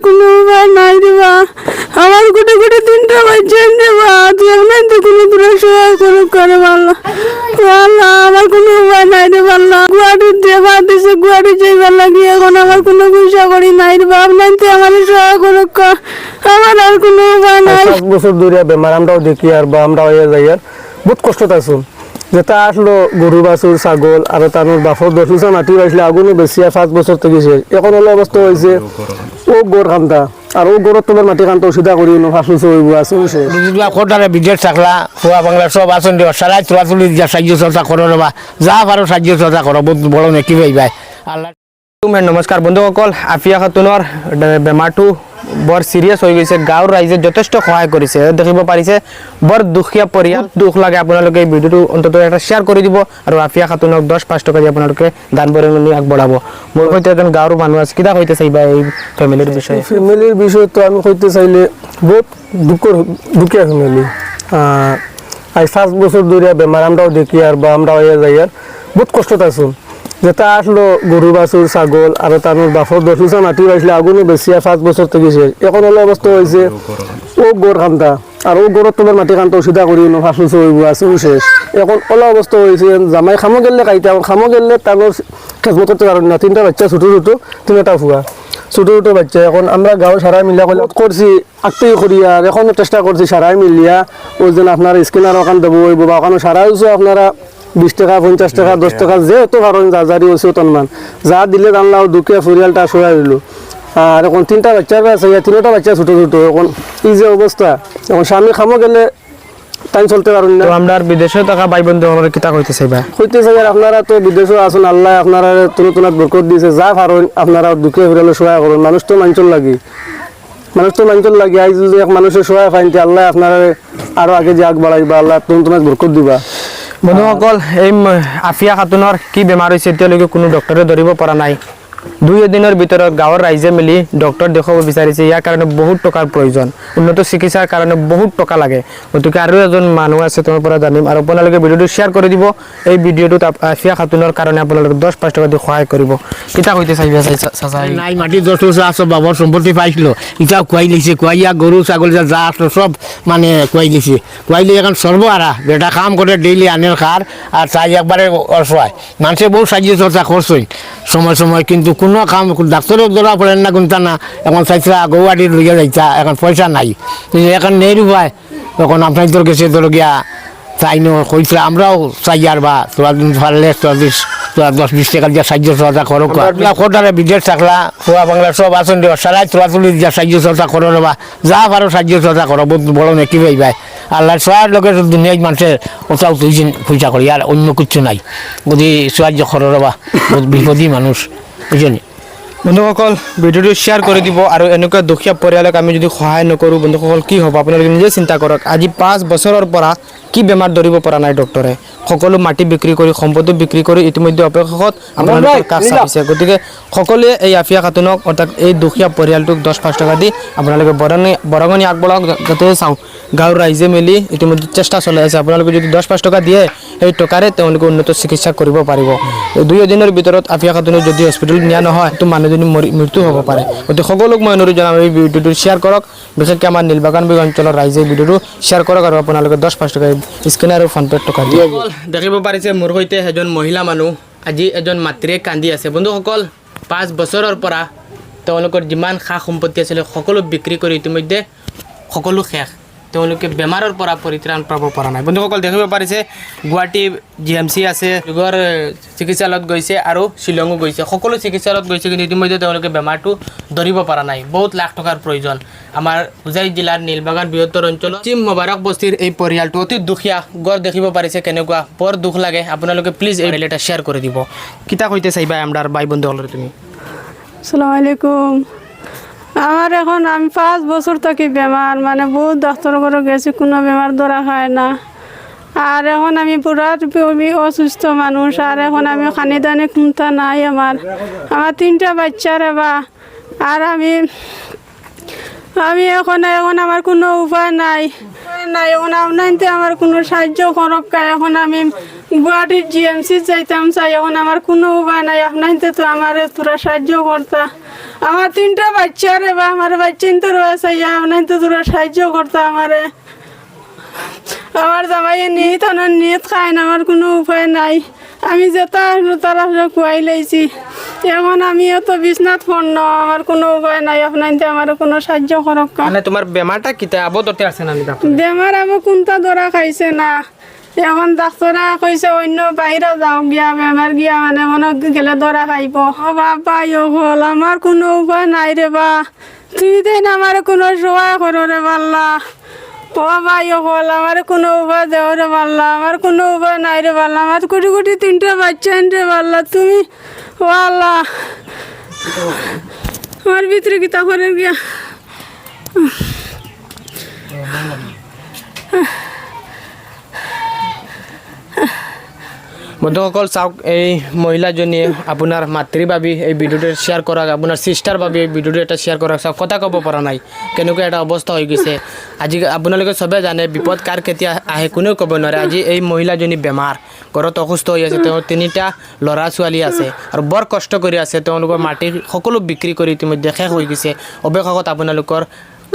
কোনো উপায় নাই দেবা, আমার গোটে গোটে 3টা বাচ্চা দেবা, তুই নাই তো কোনো দূরে সহায় করে করে ভালো আল্লাহ, আমার কোনো উপায় নাই রে আল্লাহ। গুয়াহাটির দেবা দিছে, গুয়াহাটি যাইবার লাগি এখন আমার কোনো পয়সা করি নাই রে বাপ, নাই তো আমার সহায় করে আমার আর কোনো উপায় নাই। 5 বছর ধরে বেমার আমরাও দেখি আর বা আমরা হয়ে যাই আর বহুত কষ্টত আছো। যেটা আসলো গরু বাছুর ছাগল আর তানোর বাফর 10 মাটি পাইছিলে আগুনে বেশি 5 বছর থেকে শেষ। এখন হলো অবস্থা হয়েছে ও গড় কান্দা আর ও গড়ত তোমার মাটি কান্ত ওষুধা করি ফাঁসুস হইব আছে শেষ। কোটারে বিদেশ থাকলা খোয়া বাংলা সব আসন দেওয়া সারাই তোলাতুলি দিয়া সাহায্য চর্চা করো রবা, যা পারো সাহায্য চর্চা করো, বহুত বড় নেকি ভাই আল্লাহ। নমস্কাৰ বন্ধুসকল, আফিয়া খাতুনৰ বেমাৰটো বৰ চিৰিয়াছ হৈ গৈছে। গাঁৱৰ ৰাইজে যথেষ্ট সহায় কৰিছে, দেখিব পাৰিছে বৰ দুখীয়া পৰিয়াল। দুখ লাগে আপোনালোকে এই ভিডিঅ'টো অন্তত এটা শ্বেয়াৰ কৰি দিব আৰু আফিয়া খাতুনক 10-5 টকা দি আপোনালোকে দান বৰঙণি আগবঢ়াব। মোৰ সৈতে এজন গাঁৱৰ মানুহ আছে, কিবা কৈতে চাইবা এই ফেমিলিৰ বিষয়ে? ফেমিলির বিষয় তো আমি কইতে চাইলে বহুত দুঃখের ফ্যামিলি। আজ 5 বছর ধরে বেমার আমরাও দেখি আর বা আমরা হয়ে যাই আর বহুত কষ্টত আছো। যেটা আসলো গরু বাছুর ছাগল আর তানোর বাফর 10 মাটি পাইছিলে আগুনে বেশি 5 বছর থেকে শেষ। এখন হলো অবস্থা হয়েছে ও গড় কান্দা আর ও গড়ত তোমার মাটি কান্ত ওষুধা করি ফাঁসুস হইব আছে শেষ। এখন ওলা অবস্থা হয়েছে জামাই খামো গেলে খাইতে খামো গেলে তানোর খেজমত করতে পারেন না। 3টা বাচ্চা ছোটো ছোটো, 3টা ফুয়া ছোটো ছোটো বাচ্চা। এখন আমরা গাঁও সারাই মিলিয়া করছি আগতেই করি আর এখনও চেষ্টা করছি সারাই মিলিয়া ওই জন্য আপনারা স্কিনার ওখান দেবো হইব বা ওখানে সারাই হচ্ছে আপনারা 20 টাকা 50 টাকা 10 টাকা যেহেতু কারণ যা জারি হচ্ছে তন্মান যা দিলে জানলাও দুঃখে পরিয়ালটা সহায় হইল। আর এখন 3টা বাচ্চার আছে, 3টা বাচ্চা ছোটো ছোটো। এখন এই যে অবস্থা, এখন স্বামী খামো গেলে টাইম চলতে পারেন না। আমরা বিদেশে থাকা ভাই বন্ধু আমরা কিতা কইতে চাইবা? হইতে চাই আপনারা তো বিদেশে আছেন, আল্লাহ আপনারা নতুন বরকত দিয়েছে, যা পারেন আপনারা দুঃখে পরিয়ালে সহায় করুন। মানুষ তো মাঞ্চল লাগি, আজ যদি এক মানুষের সহায় পাইন আল্লাহ আপনারা আরো আগে যে আগ বাড়াইবা, আল্লাহ নতুন বরকত দিবা। বন্ধুসকল, এই আফিয়া খাতুনৰ কি বেমাৰ হৈছে এতিয়ালৈকে কোনো ডক্টৰে ধৰিব পৰা নাই। 2 দিনৰ ভিতৰত গাঁৱৰ ৰাইজে মিলি ডক্টৰ দেখাব বিচাৰিছে। ইয়াৰ কাৰণে বহুত টকাৰ প্ৰয়োজন, উন্নত চিকিৎসাৰ কাৰণে বহুত টকা লাগে। গতিকে আৰু এজন মানুহ আছে, তেওঁৰ পৰা জানিম আৰু আপোনালোকে ভিডিঅ'টো শ্বেয়াৰ কৰি দিব। এই ভিডিঅ'টোত আফিয়া খাতুনৰ কাৰণে আপোনালোকে 10-5 টকা দি সহায় কৰিব। কিতা কৈতে চাইবা চাচা? নাই মাটি 10 আছে বাবার সম্পত্তি পাইছিল, ইটা খুয়াই লিছে, খুয়াইয়া গরু ছাগল যা আসলো সব মানে খুয়াই লিছে। খুয়াইলে এখন সর্বহারা বেটা কাম করে ডেইলি আনের খার আর চাই একবারে অসহায়। মানুষে বহু সাহায্য চর্চা করছেন সময় সময়, কিন্তু কোনো কাম ডাক্তারও ধরা পড়েন না কোনটা না। এখন চাইছিলা গৌহাটি লইয়া যাইতা, এখন পয়সা নাই, এখন নেই রুপায়। এখন আপনাদের কাছে ধরো গিয়া চাই কইছিল আমরাও চাই আর বা তোরা পারলে 10-20 টাকা দিয়ে সাহায্য চর্চা করো। কোটারে বিদেশ থাকলা খোয়া বাংলা সব আসন দেওয়া সারাই তোলাতুলি দিয়া সাহায্য চর্চা করো রবা, যা পারো সাহায্য চর্চা করো, বহুত বড় নেকি ভাই আল্লাহ। সবার লোকের দুনিয়ায় মানুষের ওটাও তুই পয়সা করি আর অন্য কিছু নাই। যদি সাহায্য করো রবা, বহুত বিপদী মানুষ বুঝলি। বন্ধুসকল, ভিডিঅ'টো শ্বেয়াৰ কৰি দিব আৰু এনেকুৱা দুখীয়া পৰিয়ালক আমি যদি সহায় নকৰোঁ বন্ধুসকল কি হ'ব আপোনালোকে নিজে চিন্তা কৰক। আজি 5 বছৰৰ পৰা কি বেমাৰ ধৰিব পৰা নাই ডক্টৰে। সকলো মাটি বিক্ৰী কৰি সম্পত্তি বিক্ৰী কৰি ইতিমধ্যে অৱশেষত আপোনালোকৰ কাষ চাপিছে। গতিকে সকলোৱে এই আফিয়া খাতুনক অৰ্থাৎ এই দুখীয়া পৰিয়ালটোক 10-5 টকা দি আপোনালোকে বৰঙণি আগবঢ়াওক। যাতে চাওঁ গাঁৱৰ ৰাইজে মিলি ইতিমধ্যে চেষ্টা চলাই আছে। আপোনালোকে যদি 10-5 টকা দিয়ে সেই টকাৰে তেওঁলোকে উন্নত চিকিৎসা কৰিব পাৰিব। 2 দিনৰ ভিতৰত আফিয়া খাতুনক যদি হস্পিটেলত নিয়া নহয় তো মানুহজনী মৃত্যু হ'ব পাৰে। গতিকে সকলোক মই অনুৰোধ জনাম এই ভিডিঅ'টো শ্বেয়াৰ কৰক, বিশেষকৈ আমাৰ নীলবাগানবী অঞ্চলৰ ৰাইজে ভিডিঅ'টো শ্বেয়াৰ কৰক আৰু আপোনালোকে 10-5 টকা স্কেনাৰ আৰু ফোনপে'ত টকা দিয়ে। দেখিব পাৰিছে মোৰ সৈতে এজন মহিলা মানুহ, আজি এজন মাতৃয়ে কান্দি আছে। বন্ধুসকল, 5 বছৰৰ পৰা তেওঁলোকৰ যিমান সা সম্পত্তি আছিলে সকলো বিক্ৰী কৰি ইতিমধ্যে সকলো শেষ। তেওঁলোকে বেমাৰৰ পৰা পৰিত্ৰাণ পাব পৰা নাই। বন্ধুসকল দেখিব পাৰিছে গুৱাহাটী GMC আছে, যুগৰ চিকিৎসালয়ত গৈছে আৰু শ্বিলঙো গৈছে, সকলো চিকিৎসালয়ত গৈছে, কিন্তু ইতিমধ্যে তেওঁলোকে বেমাৰটো ধৰিব পৰা নাই। বহুত লাখ টকাৰ প্ৰয়োজন। আমাৰ হোজাই জিলাৰ নীলবাগান বৃহত্তৰ অঞ্চলৰ চিম মোবাৰক বস্তিৰ এই পৰিয়ালটো অতি দুখীয়া। গড় দেখিব পাৰিছে কেনেকুৱা, বৰ দুখ লাগে। আপোনালোকে প্লিজ এই ভিডিঅ'টা শ্বেয়াৰ কৰি দিব। কিতা কৈতে চাইবা আমাৰ ভাই বন্ধুসকলৰ তুমি? আসসালামু আলাইকুম। আমার এখন আমি 5 বছর থেকে বেমার, মানে বহুত ডাক্তার করে গেছি, কোনো বেমার ধরা খায় না। আর এখন আমি পুরা অসুস্থ মানুষ। আর এখন আমি খানি দানি খুঁজতে নাই। আমার 3টা বাচ্চার বা আর আমি এখন আমার কোনো উপায় নাই। এখন আপনাইতে আমার কোনো সাহায্য করক। এখন আমি গুয়াহাটির GMC যাইতাম চাই, এখন আমার কোনো উপায় নাই। আপনাইতে তো আমার তোরা সাহায্য করতা। আমার 3টা বাচ্চা রে বা আমার বাচ্চা তো রয়েছে আপনার তো তোরা সাহায্য করতো আমারে আমার জামাইয়ে নিত না নিত খায় না আমার কোনো উপায় নাই আমি যেটা আসলো তারা খুয়াই লাইছি এখন আমিও তো বিছনাথ পড়ন আমার কোনো উপায় নাই আপনার আমার কোনো সাহায্য করক মানে তোমার বেমারটা কিতা আবো ধরতে আসছে না ডাক্তার বেমার আমার কোনটা ধরা খাইছে না এখন ডাক্তারা কইছে অন্য বাইরে যাও গিয়া বেমার গিয়া মানে মনে গেলে ধরা খাইব বাবা হল আমার কোনো উপায় নাই রে বা তুই দেন আমার কোনো সহায় করো রে পাল্লা ও ভাই হল আমার কোনো উপায় দেও রে পাল্লা আমার কোনো উপায় নাই রে পাল্লা আমার কোটি কোটি 3টা বাচ্চা রে পাল্লা তুমি ও আল্লাহ আমার ভিতরে কিতা করে গিয়া বন্ধুসকল চাওক এই মহিলাজনীয়ে আপোনাৰ মাতৃভাবী এই ভিডিঅ'টো শ্বেয়াৰ কৰক আপোনাৰ চিষ্টাৰ ভাবি এই ভিডিঅ'টো এটা শ্বেয়াৰ কৰক চাওক কথা ক'ব পৰা নাই কেনেকুৱা এটা অৱস্থা হৈ গৈছে আজি আপোনালোকে চবে জানে বিপদ কাৰ কেতিয়া আহে কোনেও ক'ব নোৱাৰে আজি এই মহিলাজনী বেমাৰ ঘৰত অসুস্থ হৈ আছে তেওঁ 3টা ল'ৰা ছোৱালী আছে আৰু বৰ কষ্ট কৰি আছে তেওঁলোকৰ মাটি সকলো বিক্ৰী কৰি ইতিমধ্যে শেষ হৈ গৈছে অৱশেষত আপোনালোকৰ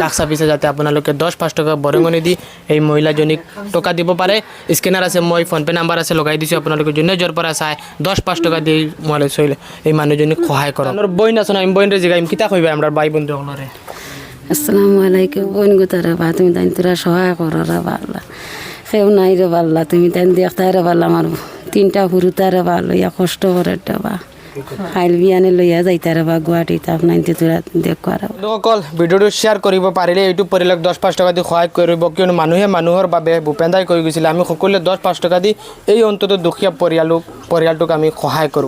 কাষ চাপিছে যাতে আপোনালোকে 10-5 টকা বৰঙণি দি এই মহিলাজনীক টকা দিব পাৰে স্কেনাৰ আছে মই ফোনপে নাম্বাৰ আছে লগাই দিছোঁ আপোনালোকে যোনে য'ৰ পৰা চাই 10-5 টকা দি মহিলা চইলে এই মানুহজনীক সহায় কৰক আমাৰ বইন আছে না বইনৰে জিগাইম কিতা কইবা আমাৰ বাই বন্ধুসকলৰে আসসালামু আলাইকুম বোন গোতারে বা তুমি তাই তোরা সহায় করো রে বাল্লা সেও নাই রে বাল্লা তুমি তাই দেখতে রে বাল্লা আমার 3টা হুরুতারে বা লইয়া কষ্ট করে বা খাইল বিয়ানে লইয়া যাইতে রে বা গুয়াহাটীত আপনার তোরা দেখ করা বন্ধুসকল ভিডিঅ'টো শ্বেয়াৰ কৰিব পাৰিলে এইটো পৰিয়ালক 10-5 টকা দি সহায় কৰিব কিয়নো মানুহে মানুহৰ বাবে ভূপেন দাই কৈ গৈছিলে আমি সকলোৱে 10-5 টকা দি এই অন্তত দুখীয়া পৰিয়ালটোক আমি সহায় কৰোঁ